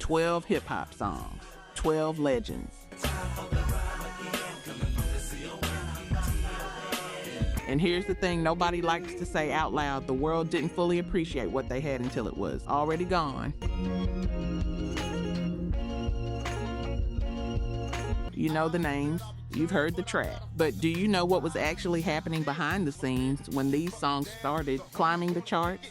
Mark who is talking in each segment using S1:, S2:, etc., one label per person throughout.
S1: 12 hip-hop songs, 12 legends. And here's the thing nobody likes to say out loud: the world didn't fully appreciate what they had until it was already gone. You know the names, you've heard the track, but do you know what was actually happening behind the scenes when these songs started climbing the charts?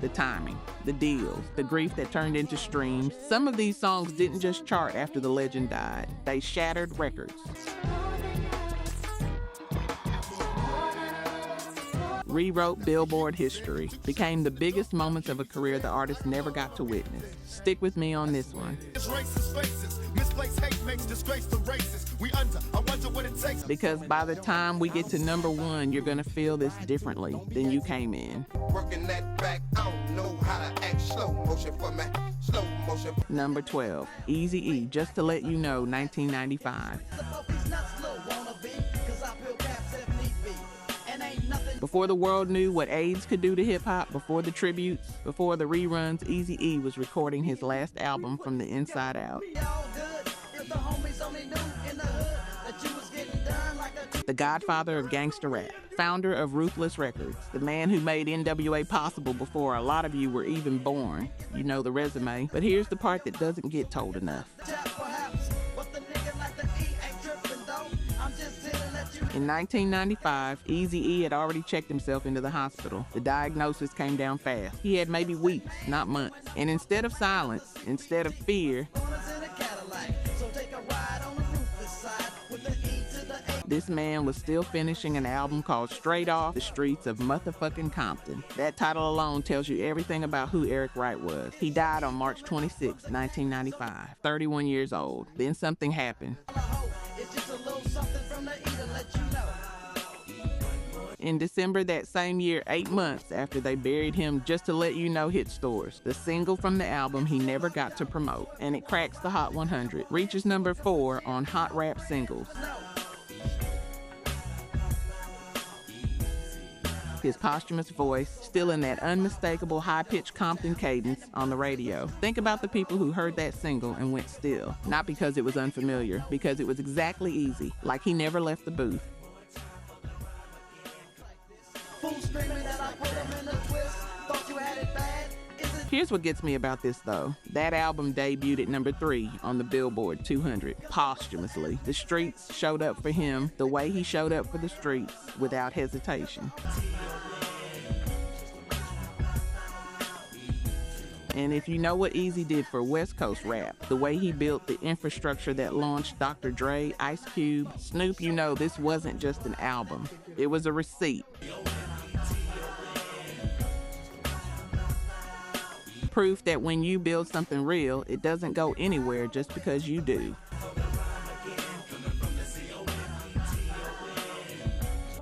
S1: The timing, the deals, the grief that turned into streams. Some of these songs didn't just chart after the legend died, they shattered records. Rewrote Billboard history, became the biggest moments of a career the artist never got to witness. Stick with me on this one. Because by the time we get to number one, you're gonna feel this differently than you came in. Number 12, Eazy-E, Just to Let You Know, 1995. Before the world knew what AIDS could do to hip-hop, before the tributes, before the reruns, Eazy-E was recording his last album from the inside out. The godfather of gangster rap, founder of Ruthless Records, the man who made N.W.A. possible before a lot of you were even born. You know the resume, but here's the part that doesn't get told enough. In 1995, Eazy-E had already checked himself into the hospital. The diagnosis came down fast. He had maybe weeks, not months. And instead of silence, instead of fear, this man was still finishing an album called Straight Off the Streets of Motherfucking Compton. That title alone tells you everything about who Eric Wright was. He died on March 26, 1995, 31 years old. Then something happened. In December that same year, 8 months after they buried him, Just to Let You Know hit stores. The single from the album he never got to promote, and it cracks the Hot 100, reaches number 4 on Hot Rap Singles. His posthumous voice, still in that unmistakable high-pitched Compton cadence on the radio. Think about the people who heard that single and went still. Not because it was unfamiliar, because it was exactly Easy, like he never left the booth. Here's what gets me about this though. That album debuted at number 3 on the Billboard 200, posthumously. The streets showed up for him the way he showed up for the streets, without hesitation. And if you know what Eazy did for West Coast rap, the way he built the infrastructure that launched Dr. Dre, Ice Cube, Snoop, you know this wasn't just an album. It was a receipt. Proof that when you build something real, it doesn't go anywhere just because you do.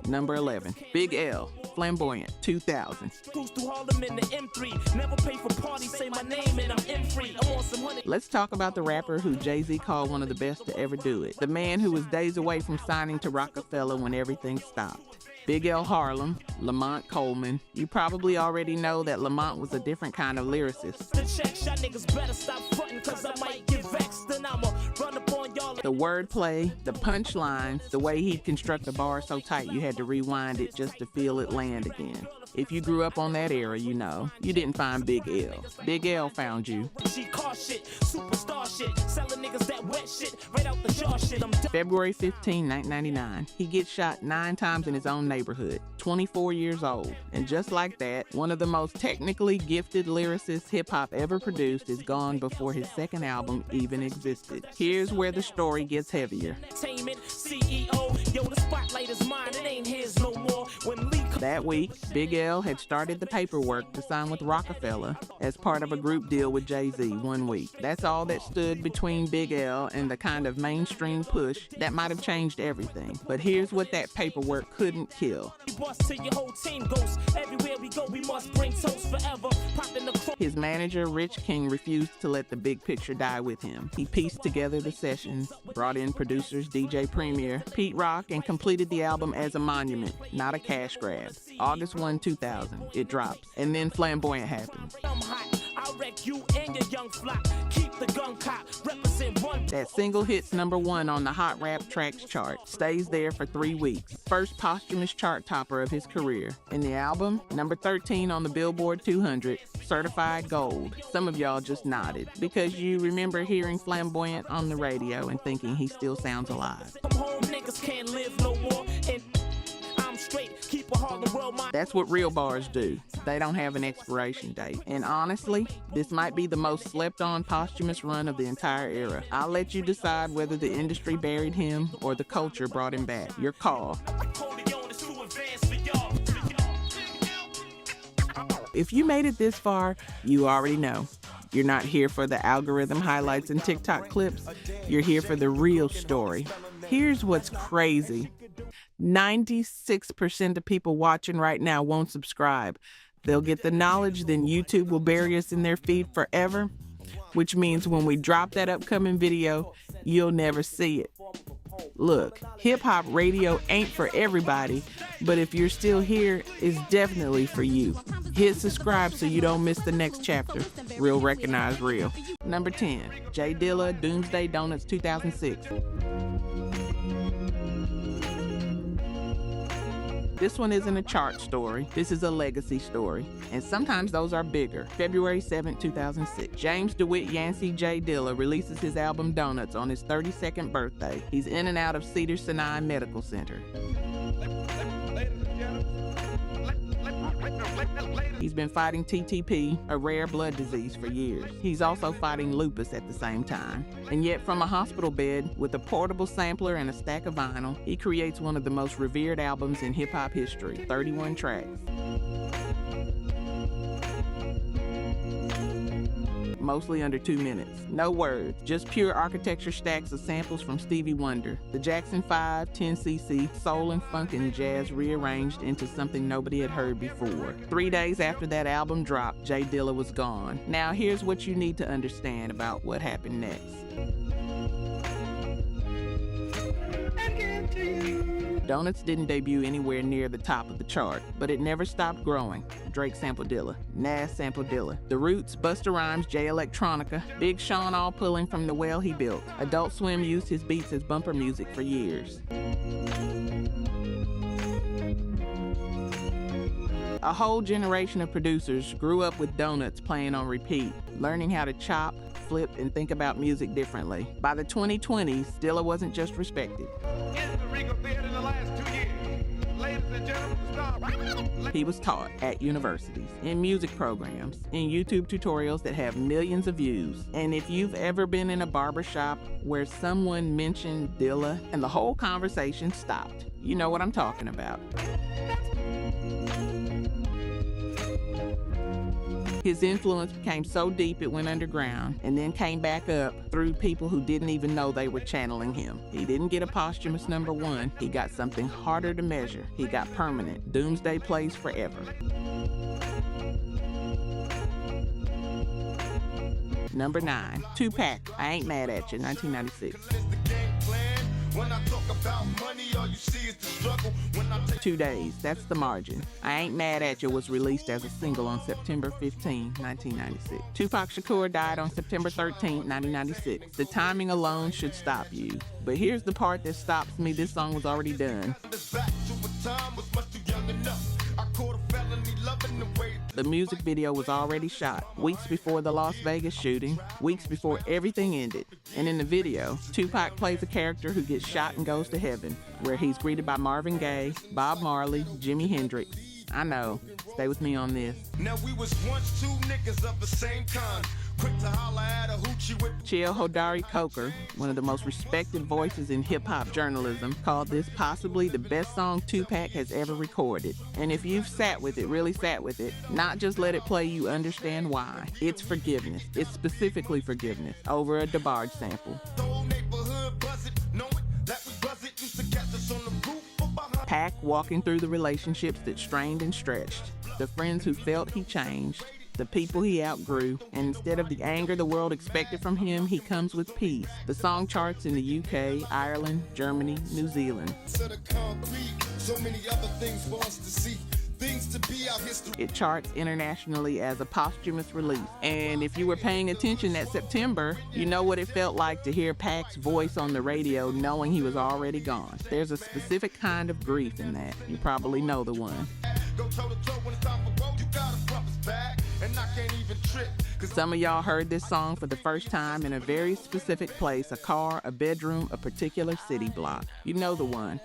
S1: Number 11, Big L, Flamboyant, 2000. Let's talk about the rapper who Jay-Z called one of the best to ever do it. The man who was days away from signing to Rockefeller when everything stopped. Big L Harlem, Lamont Coleman. You probably already know that Lamont was a different kind of lyricist. The wordplay, the punchlines, the way he'd construct a bar so tight you had to rewind it just to feel it land again. If you grew up on that era, you know. You didn't find Big L. Big L found you. February 15, 1999. He gets shot 9 times in his own neighborhood, 24 years old. And just like that, one of the most technically gifted lyricists hip-hop ever produced is gone before his second album even existed. Here's where the story gets heavier. That week, Big L had started the paperwork to sign with Rockefeller as part of a group deal with Jay-Z 1 week. That's all that stood between Big L and the kind of mainstream push that might have changed everything. But here's what that paperwork couldn't kill. His manager, Rich King, refused to let the big picture die with him. He pieced together the sessions, brought in producers DJ Premier, Pete Rock, and completed the album as a monument, not a cash grab. 5. August 1, 2000, it drops. And then Flamboyant happens. That single hits #1 on the Hot Rap Tracks chart, stays there for 3 weeks. First posthumous chart topper of his career. And the album, #13 on the Billboard 200, certified gold. Some of y'all just nodded because you remember hearing Flamboyant on the radio and thinking he still sounds alive. That's what real bars do. They don't have an expiration date. And honestly, this might be the most slept on posthumous run of the entire era. I'll let you decide whether the industry buried him or the culture brought him back. Your call. If you made it this far, you already know. You're not here for the algorithm highlights and TikTok clips. You're here for the real story. Here's what's crazy. 96% of people watching right now won't subscribe. They'll get the knowledge, then YouTube will bury us in their feed forever, which means when we drop that upcoming video, you'll never see it. Look, hip-hop radio ain't for everybody, but if you're still here, it's definitely for you. Hit subscribe so you don't miss the next chapter. Real recognize real. Number 10, J Dilla, Doomsday Donuts 2006. This one isn't a chart story, this is a legacy story, and sometimes those are bigger. February 7, 2006, James DeWitt Yancey J. Dilla releases his album Donuts on his 32nd birthday. He's in and out of Cedars-Sinai Medical Center. He's been fighting TTP, a rare blood disease, for years. He's also fighting lupus at the same time. And yet from a hospital bed, with a portable sampler and a stack of vinyl, he creates one of the most revered albums in hip-hop history, 31 tracks. Mostly under 2 minutes. No words, just pure architecture stacks of samples from Stevie Wonder. The Jackson 5, 10cc, soul and funk and jazz rearranged into something nobody had heard before. 3 days after that album dropped, J Dilla was gone. Now here's what you need to understand about what happened next. Donuts didn't debut anywhere near the top of the chart, but it never stopped growing. Drake sampled Dilla, Nas sampled Dilla, The Roots, Busta Rhymes, Jay Electronica, Big Sean all pulling from the well he built. Adult Swim used his beats as bumper music for years. A whole generation of producers grew up with Donuts playing on repeat, learning how to chop, flip, and think about music differently. By the 2020s, Dilla wasn't just respected. He was taught at universities, in music programs, in YouTube tutorials that have millions of views. And if you've ever been in a barbershop where someone mentioned Dilla and the whole conversation stopped, you know what I'm talking about. His influence became so deep it went underground and then came back up through people who didn't even know they were channeling him. He didn't get a posthumous #1, he got something harder to measure. He got permanent. Doomsday plays forever. Number 9, Tupac, I Ain't Mad At You, 1996. 2 days, that's the margin. I Ain't Mad At You was released as a single on September 15, 1996. Tupac Shakur died on September 13, 1996. The timing alone should stop you. But here's the part that stops me. This song was already done. The music video was already shot, weeks before the Las Vegas shooting, weeks before everything ended. And in the video, Tupac plays a character who gets shot and goes to heaven, where he's greeted by Marvin Gaye, Bob Marley, Jimi Hendrix. I know, stay with me on this. Now we was once two niggas of the same kind. Quick to holler at a hoochie with Chill Hodari Coker, one of the most respected voices in hip-hop journalism, called this possibly the best song Tupac has ever recorded. And if you've sat with it, really sat with it, not just let it play, you understand why. It's forgiveness. It's specifically forgiveness over a DeBarge sample. Pac walking through the relationships that strained and stretched, the friends who felt he changed, the people he outgrew, and instead of the anger the world expected from him, he comes with peace. The song charts in the UK, Ireland, Germany, New Zealand. It charts internationally as a posthumous release. And if you were paying attention that September, you know what it felt like to hear Pac's voice on the radio knowing he was already gone. There's a specific kind of grief in that. You probably know the one. Some of y'all heard this song for the first time in a very specific place, a car, a bedroom, a particular city block. You know the one.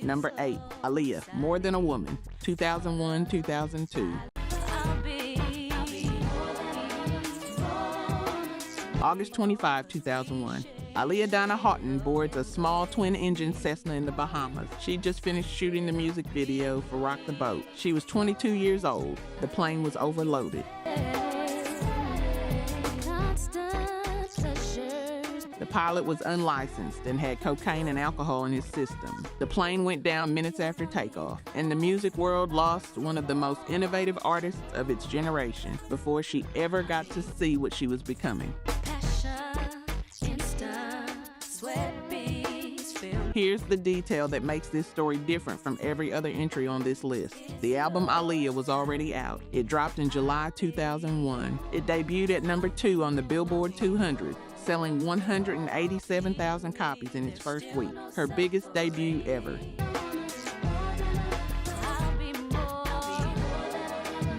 S1: Number 8, Aaliyah, More Than a Woman, 2001-2002. August 25, 2001. Aaliyah Donna Houghton boards a small twin-engine Cessna in the Bahamas. She just finished shooting the music video for Rock the Boat. She was 22 years old. The plane was overloaded. The pilot was unlicensed and had cocaine and alcohol in his system. The plane went down minutes after takeoff, and the music world lost one of the most innovative artists of its generation before she ever got to see what she was becoming. Here's the detail that makes this story different from every other entry on this list. The album Aaliyah was already out. It dropped in July 2001. It debuted at number 2 on the Billboard 200, selling 187,000 copies in its first week. Her biggest debut ever.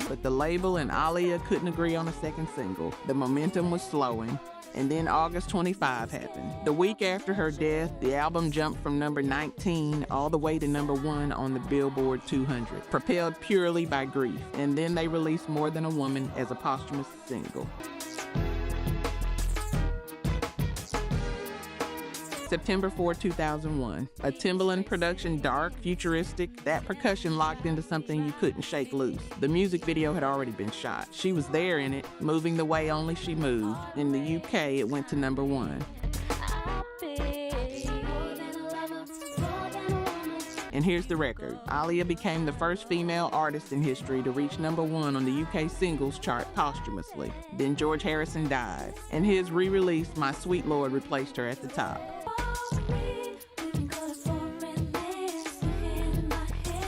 S1: But the label and Aaliyah couldn't agree on a second single. The momentum was slowing. And then August 25 happened. The week after her death, the album jumped from number 19 all the way to number 1 on the Billboard 200, propelled purely by grief. And then they released More Than a Woman as a posthumous single. September 4, 2001. A Timbaland production, dark, futuristic, that percussion locked into something you couldn't shake loose. The music video had already been shot. She was there in it, moving the way only she moved. In the UK, it went to number 1. And here's the record. Aaliyah became the first female artist in history to reach number 1 on the UK singles chart posthumously. Then George Harrison died, and his re-release, My Sweet Lord, replaced her at the top.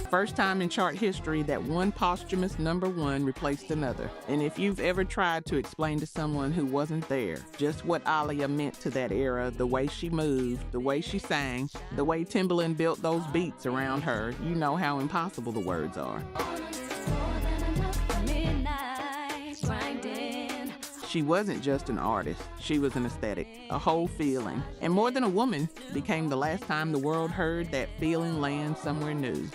S1: First time in chart history that one posthumous number 1 replaced another. And if you've ever tried to explain to someone who wasn't there just what Aaliyah meant to that era, the way she moved, the way she sang, the way Timbaland built those beats around her, you know how impossible the words are. She wasn't just an artist, she was an aesthetic, a whole feeling. And More Than a Woman became the last time the world heard that feeling land somewhere new.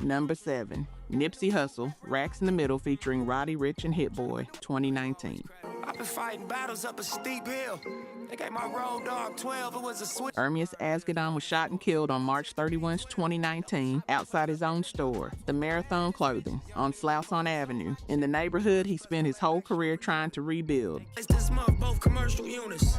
S1: Number 7, Nipsey Hussle, Racks in the Middle featuring Roddy Ricch and Hit Boy, 2019.
S2: I've been fighting battles up a steep hill. They gave my road dog 12, it was a switch.
S1: Ermias Asghedon was shot and killed on March 31, 2019, outside his own store, the Marathon Clothing, on Slauson Avenue. In the neighborhood, he spent his whole career trying to rebuild.
S2: This month, both commercial units.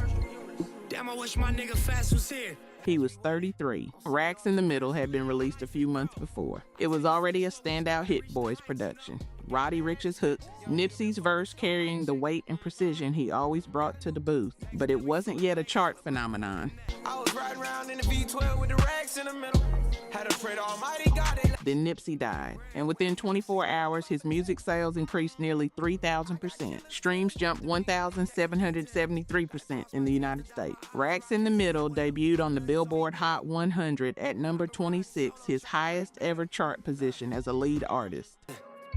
S2: Damn, I wish my nigga Fast was here.
S1: He was 33. Racks in the Middle had been released a few months before. It was already a standout Hit Boys production. Roddy Ricch's hook, Nipsey's verse carrying the weight and precision he always brought to the booth. But it wasn't yet a chart phenomenon.
S2: I was riding around in the V12 with the racks in the middle. Had a pray to Almighty God.
S1: Then Nipsey died, and within 24 hours, his music sales increased nearly 3,000%. Streams jumped 1,773% in the United States. Racks in the Middle debuted on the Billboard Hot 100 at number 26, his highest ever chart position as a lead artist.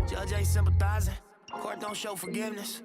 S2: Judge ain't sympathizing, court don't show forgiveness.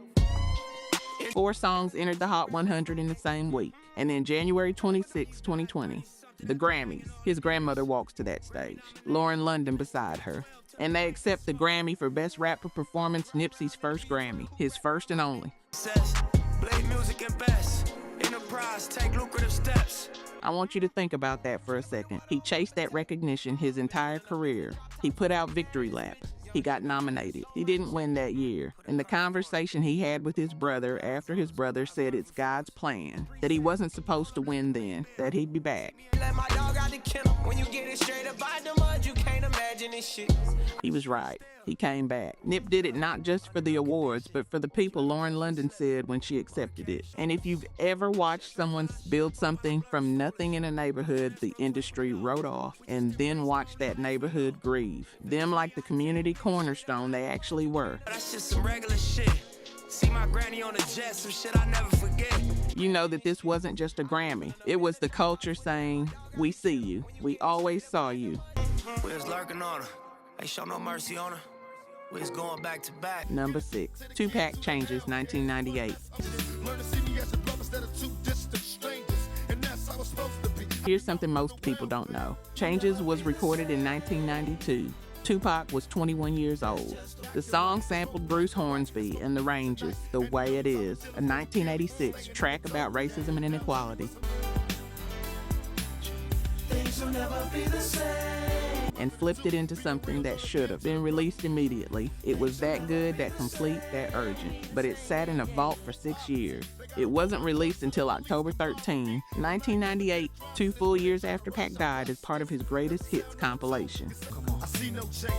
S1: 4 songs entered the Hot 100 in the same week, and then January 26, 2020. The Grammys. His grandmother walks to that stage, Lauren London beside her. And they accept the Grammy for Best Rapper Performance, Nipsey's first Grammy, his first and only.
S2: Says, blade music and best. Enterprise, take lucrative steps.
S1: I want you to think about that for a second. He chased that recognition his entire career. He put out Victory Lap. He got nominated. He didn't win that year. And the conversation he had with his brother after his brother said it's God's plan, that he wasn't supposed to win then, that he'd be back.
S2: Let my dog out the kennel. When you get it straight up by the mud, you can't imagine this shit.
S1: He was right. he came back. Nip did it not just for the awards, but for the people Lauren London said when she accepted it. And if you've ever watched someone build something from nothing in a neighborhood the industry wrote off, and then watch that neighborhood grieve, them like the community cornerstone they actually were.
S2: That's just some regular shit. See my granny on the jet, some shit I never forget.
S1: You know that this wasn't just a Grammy. It was the culture saying, we see you. We always saw you.
S2: We was lurking on her. Ain't show no mercy on her. We was going back to back.
S1: Number 6, Tupac Changes, 1998. Here's something most people don't know. Changes was recorded in 1992. Tupac was 21 years old. The song sampled Bruce Hornsby and The Ranges, The Way It Is, a 1986 track about racism and inequality. Things will never be the same. And flipped it into something that should have been released immediately. It was that good, that complete, that urgent. But it sat in a vault for 6 years. It wasn't released until October 13, 1998, 2 full years after Pac died, as part of his greatest hits compilation. I see no changes.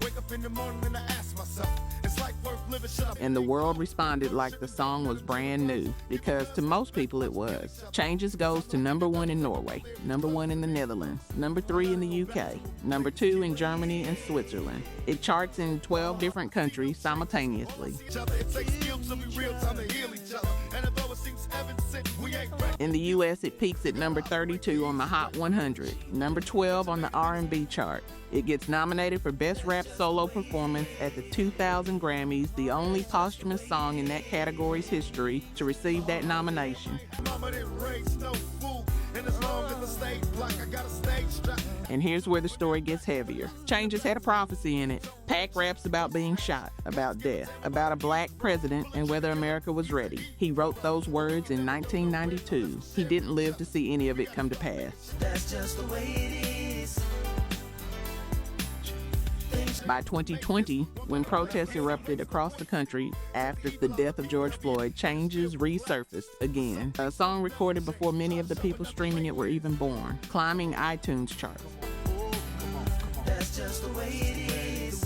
S1: Wake up in the morning and I ask myself, is life worth living? And the world responded like the song was brand new, because to most people it was. Changes goes to number 1 in Norway, number 1 in the Netherlands, number 3 in the UK, number 2 in Germany and Switzerland. It charts in 12 different countries simultaneously. In the US, it peaks at number 32 on the Hot 100, number 12 on the R&B chart. It gets nominated for Best Rap Solo Performance at the 2000 Grammys, the only posthumous song in that category's history to receive that nomination. And here's where the story gets heavier. Changes had a prophecy in it. Pac raps about being shot, about death, about a black president and whether America was ready. He wrote those words in 1992. He didn't live to see any of it come to pass. That's just the way it is. By 2020, when protests erupted across the country after the death of George Floyd, Changes resurfaced again. A song recorded before many of the people streaming it were even born, climbing iTunes charts. That's just the way it is.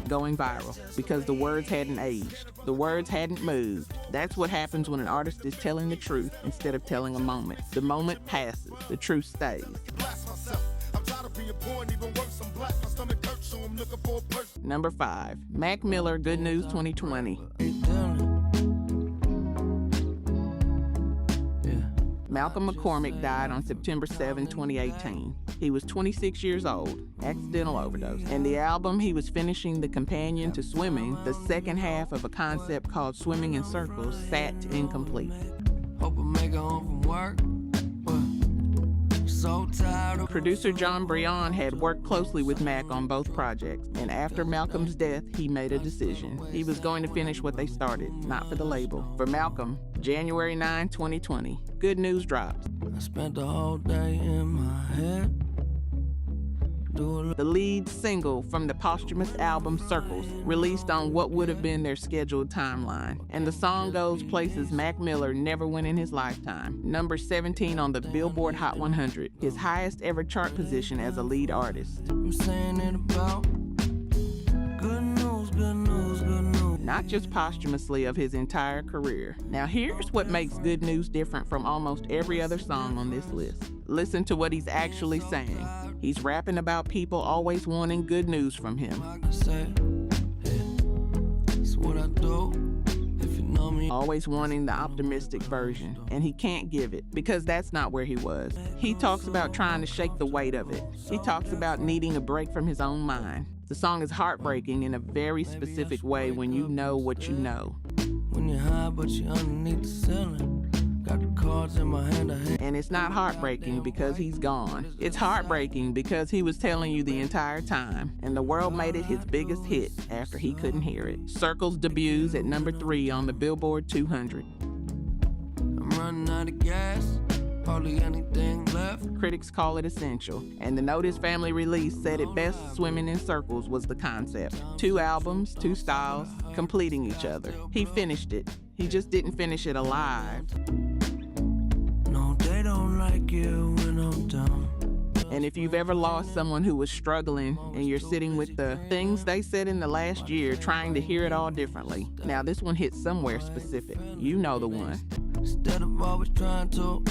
S1: Going viral because the words hadn't aged. The words hadn't moved. That's what happens when an artist is telling the truth instead of telling a moment. The moment passes, the truth stays. Number 5, Mac Miller, Good News 2020. Malcolm McCormick died on September 7, 2018. He was 26 years old, accidental overdose. And the album he was finishing, the companion to Swimming, the second half of a concept called Swimming in Circles, sat incomplete. Hope I make it home from work. So tired. Producer John Brion had worked closely with Mac on both projects, and after Malcolm's death, he made a decision. He was going to finish what they started, not for the label. For Malcolm, January 9, 2020, Good News dropped. I spent the whole day in my head. The lead single from the posthumous album Circles, released on what would have been their scheduled timeline. And the song goes places Mac Miller never went in his lifetime. Number 17 on the Billboard Hot 100, his highest ever chart position as a lead artist. I'm saying it about good news, good news, good news. Not just posthumously, of his entire career. Now here's what makes Good News different from almost every other song on this list. Listen to what he's actually saying. He's rapping about people always wanting good news from him. Always wanting the optimistic version, and he can't give it because that's not where he was. He talks about trying to shake the weight of it. He talks about needing a break from his own mind. The song is heartbreaking in a very specific way when you know what you know. When you're high but you're underneath the ceiling. Got the cards in my hand. And it's not heartbreaking because he's gone. It's heartbreaking because he was telling you the entire time, and the world made it his biggest hit after he couldn't hear it. Circles debuts at number 3 on the Billboard 200. I'm running out of gas, hardly anything left. Critics call it essential, and the note his family released said it best: Swimming in Circles was the concept. 2 albums, 2 styles, completing each other. He finished it. He just didn't finish it alive. No, they don't like you when I'm down. And if you've ever lost someone who was struggling and you're sitting with the things they said in the last year trying to hear it all differently, now this one hits somewhere specific. You know the one.
S3: Instead of always trying to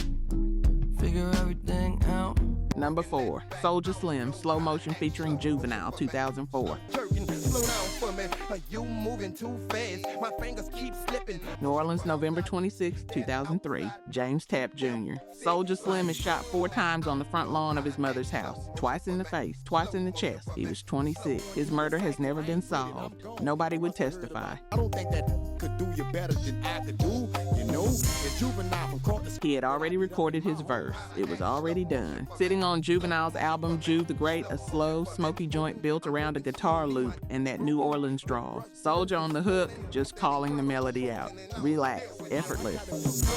S3: figure everything out.
S1: Number 4, Soulja Slim, Slow Motion featuring Juvenile, 2004.
S2: Slow down for me, you moving too fast. My fingers keep slipping.
S1: New Orleans, November 26, 2003. James Tapp Jr. Soulja Slim is shot 4 times on the front lawn of his mother's house. Twice in the face, twice in the chest. He was 26. His murder has never been solved. Nobody would testify.
S4: I don't think that could do you better than I could do. You know, it's Juvenile from court to...
S1: He had already recorded his verse. It was already done. Sitting on Juvenile's album, Juve the Great, a slow, smoky joint built around a guitar loop and that New Orleans drawl. Soulja on the hook, just calling the melody out. Relax, effortless.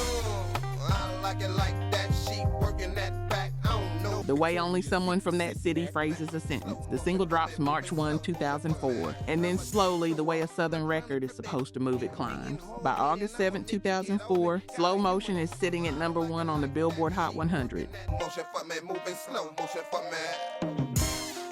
S2: I like it like that. She working that back. I don't know.
S1: The way only someone from that city phrases a sentence. The single drops March 1, 2004. And then slowly, the way a Southern record is supposed to move, it climbs. By August 7, 2004, Slow Motion is sitting at number 1 on the Billboard Hot 100.
S2: Motion for me, moving slow motion for me.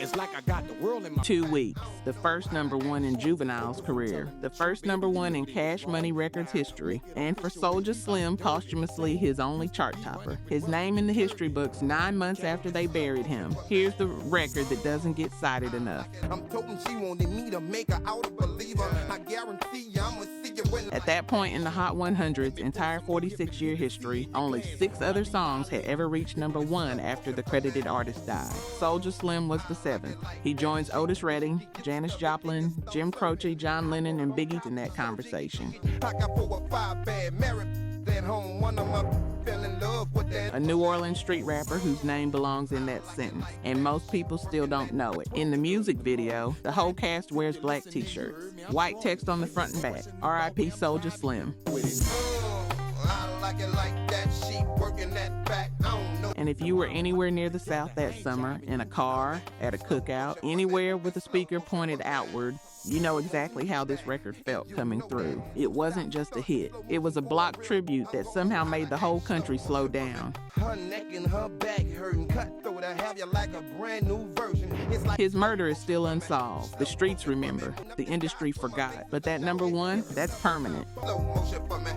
S4: It's like I got the world in my...
S1: 2 weeks, the first number 1 in Juvenile's career, the first number 1 in Cash Money Records history, and for Soulja Slim, posthumously his only chart topper. His name in the history books 9 months after they buried him. Here's the record that doesn't get cited enough.
S2: I'm told she wanted me to make her out a believer. I guarantee I'ma see you when...
S1: At that point in the Hot 100's entire 46-year history, only 6 other songs had ever reached number 1 after the credited artist died. Soulja Slim was the 7th. He joins Otis Redding, Janis Joplin, Jim Croce, John Lennon, and Biggie in that conversation.
S2: I got 4 or 5 bad married at home. One of them fell in love with that.
S1: A New Orleans street rapper whose name belongs in that sentence, and most people still don't know it. In the music video, the whole cast wears black t-shirts. White text on the front and back, R.I.P. Soulja Slim.
S2: I like it like that. She working that back. I don't know.
S1: And if you were anywhere near the South that summer, in a car, at a cookout, anywhere with a speaker pointed outward, you know exactly how this record felt coming through. It wasn't just a hit. It was a block tribute that somehow made the whole country slow down.
S2: Her neck and her back hurting. Cutthroat, I have you like a brand new version. It's like
S1: His murder is still unsolved. The streets remember. The industry forgot. But that number 1, that's permanent.
S2: slow motion for me.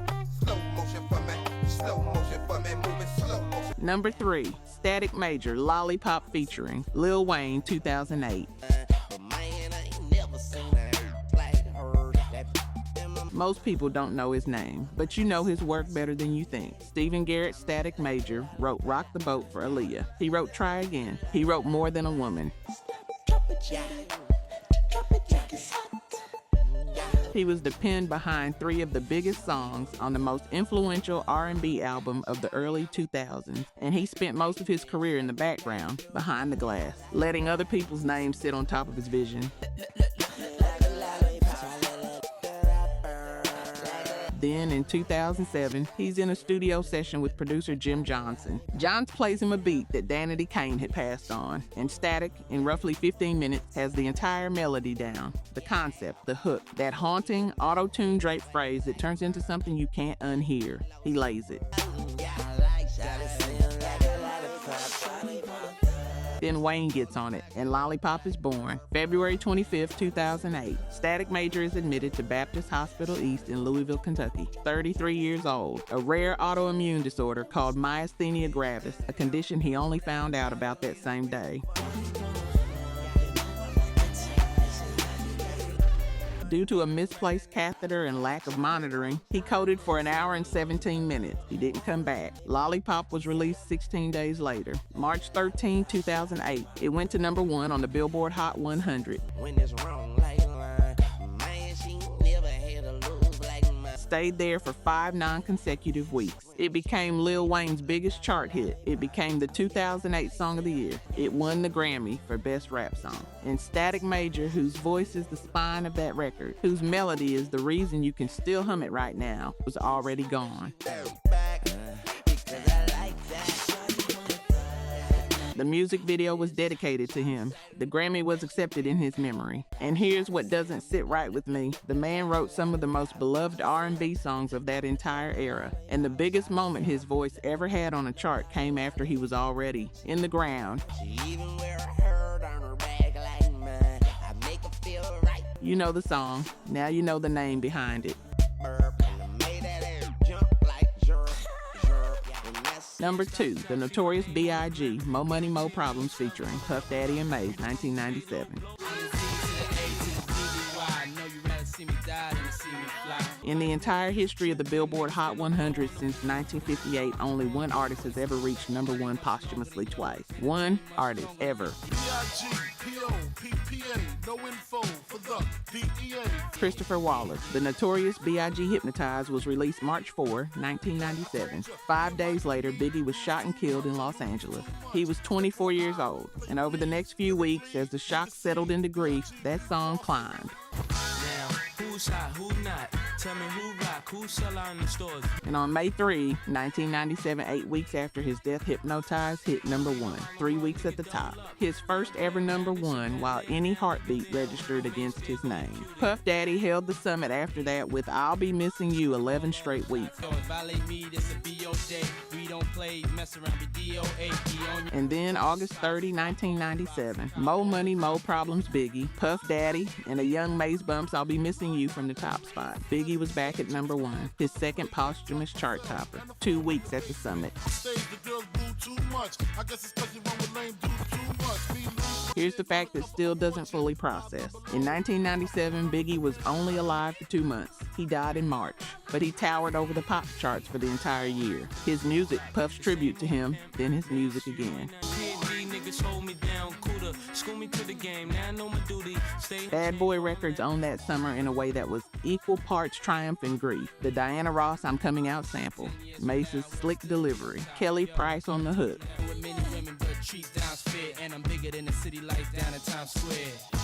S2: Slow motion for me. Slow motion for me. Moving slow motion.
S1: Number 3, Static Major, Lollipop featuring Lil Wayne, 2008. Most people don't know his name, but you know his work better than you think. Stephen Garrett Static Major wrote Rock the Boat for Aaliyah. He wrote Try Again. He wrote More Than a Woman. He was the pen behind 3 of the biggest songs on the most influential R&B album of the early 2000s, and he spent most of his career in the background, behind the glass, letting other people's names sit on top of his vision. Then, in 2007, he's in a studio session with producer Jim Johnson. Johns plays him a beat that Danity Kane had passed on, and Static, in roughly 15 minutes, has the entire melody down. The concept, the hook, that haunting, auto-tune draped phrase that turns into something you can't unhear. He lays it. Then Wayne gets on it, and Lollipop is born. February 25, 2008. Static Major is admitted to Baptist Hospital East in Louisville, Kentucky. 33 years old. A rare autoimmune disorder called myasthenia gravis, a condition he only found out about that same day. Due to a misplaced catheter and lack of monitoring, he coded for 1 hour and 17 minutes. He didn't come back. Lollipop was released 16 days later. March 13, 2008. It went to number 1 on the Billboard Hot 100.
S3: When it's wrong like line, man, she never had a lose like mine.
S1: Stayed there for 5 non-consecutive weeks. It became Lil Wayne's biggest chart hit. It became the 2008 Song of the Year. It won the Grammy for Best Rap Song. And Static Major, whose voice is the spine of that record, whose melody is the reason you can still hum it right now, was already gone. The music video was dedicated to him. The Grammy was accepted in his memory. And here's what doesn't sit right with me. The man wrote some of the most beloved R&B songs of that entire era. And the biggest moment his voice ever had on a chart came after he was already in the ground.
S3: She even wear a hurt on her back like mine. I make her feel right.
S1: You know the song. Now you know the name behind it. Number 2, the Notorious B.I.G, Mo Money, Mo Problems featuring Puff Daddy and Maze, 1997. In the entire history of the Billboard Hot 100 since 1958, only one artist has ever reached number 1 posthumously twice. One artist ever. Christopher Wallace. The Notorious B.I.G. Hypnotized was released March 4, 1997. 5 days later, Biggie was shot and killed in Los Angeles. He was 24 years old, and over the next few weeks, as the shock settled into grief, that song climbed.
S5: Who's hot, who not? Tell me who rock, who sell out in the stores.
S1: And on May 3, 1997, 8 weeks after his death, Hypnotized hit number 1, 3 weeks at the top. His first ever number 1 while any heartbeat registered against his name. Puff Daddy held the summit after that with I'll Be Missing You 11 straight weeks. And then August 30, 1997, Mo Money, Mo Problems Biggie, Puff Daddy, and a young Maze Bumps I'll Be Missing You from the top spot. Biggie was back at number 1, his second posthumous chart topper, 2 weeks at the summit. Here's the fact that still doesn't fully process. In 1997, Biggie was only alive for 2 months. He died in March, but he towered over the pop charts for the entire year. His music, Puff's tribute to him, then his music again. Bad Boy Records owned that summer in a way that was equal parts triumph and grief. The Diana Ross I'm Coming Out sample, Mace's Slick Delivery, Kelly Price on the hook.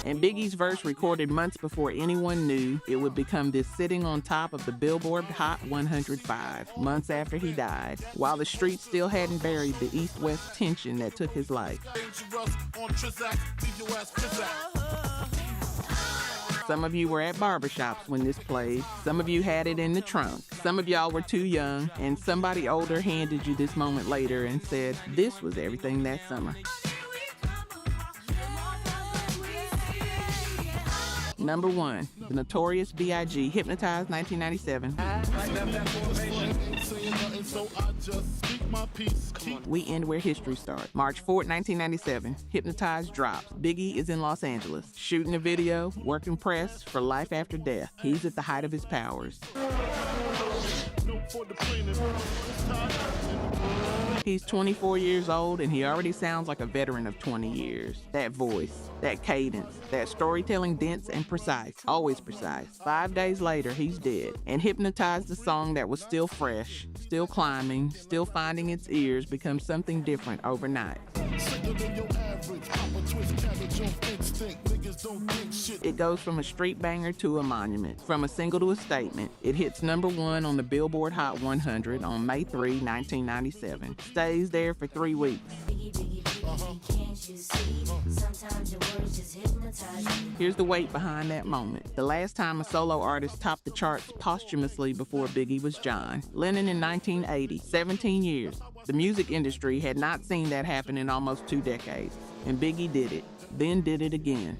S1: And Biggie's verse recorded months before anyone knew it would become this sitting on top of the Billboard Hot 105, months after he died, while the streets still hadn't buried the east-west tension that took his life. Some of you were at barbershops when this played. Some of you had it in the trunk. Some of y'all were too young, and somebody older handed you this moment later and said, this was everything that summer. Number 1, the Notorious B.I.G. Hypnotized, 1997. We end where history starts. March 4, 1997, Hypnotized drops. Biggie is in Los Angeles, shooting a video, working press for Life After Death. He's at the height of his powers. He's 24 years old and he already sounds like a veteran of 20 years. That voice, that cadence, that storytelling dense and precise, always precise. 5 days later, he's dead. And Hypnotized, the song that was still fresh, still climbing, still finding its ears, becomes something different overnight. It goes from a street banger to a monument, from a single to a statement. It hits number 1 on the Billboard Hot 100 on May 3, 1997. Stays there for 3 weeks. Here's the weight behind that moment. The last time a solo artist topped the charts posthumously before Biggie was John Lennon in 1980, 17 years. The music industry had not seen that happen in almost 2 decades, and Biggie did it, then did it again.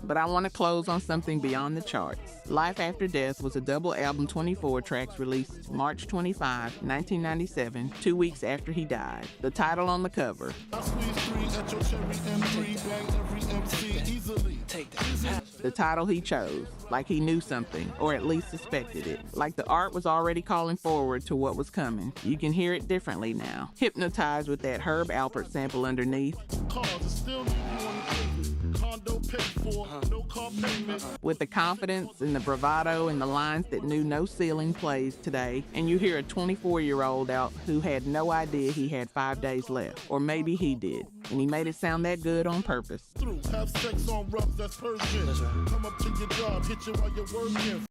S1: But I want to close on something beyond the charts. Life After Death was a double album, 24 tracks, released March 25, 1997, 2 weeks after he died. The title on the cover, the title he chose, like he knew something, or at least suspected it. Like the art was already calling forward to what was coming. You can hear it differently now. Hypnotized with that Herb Alpert sample underneath. With the confidence and the bravado and the lines that knew no ceiling plays today, and you hear a 24-year-old out who had no idea he had 5 days left. Or maybe he did, and he made it sound that good on purpose. Have sex on rough, that's Persian. Come up to your job, hit you while you're working.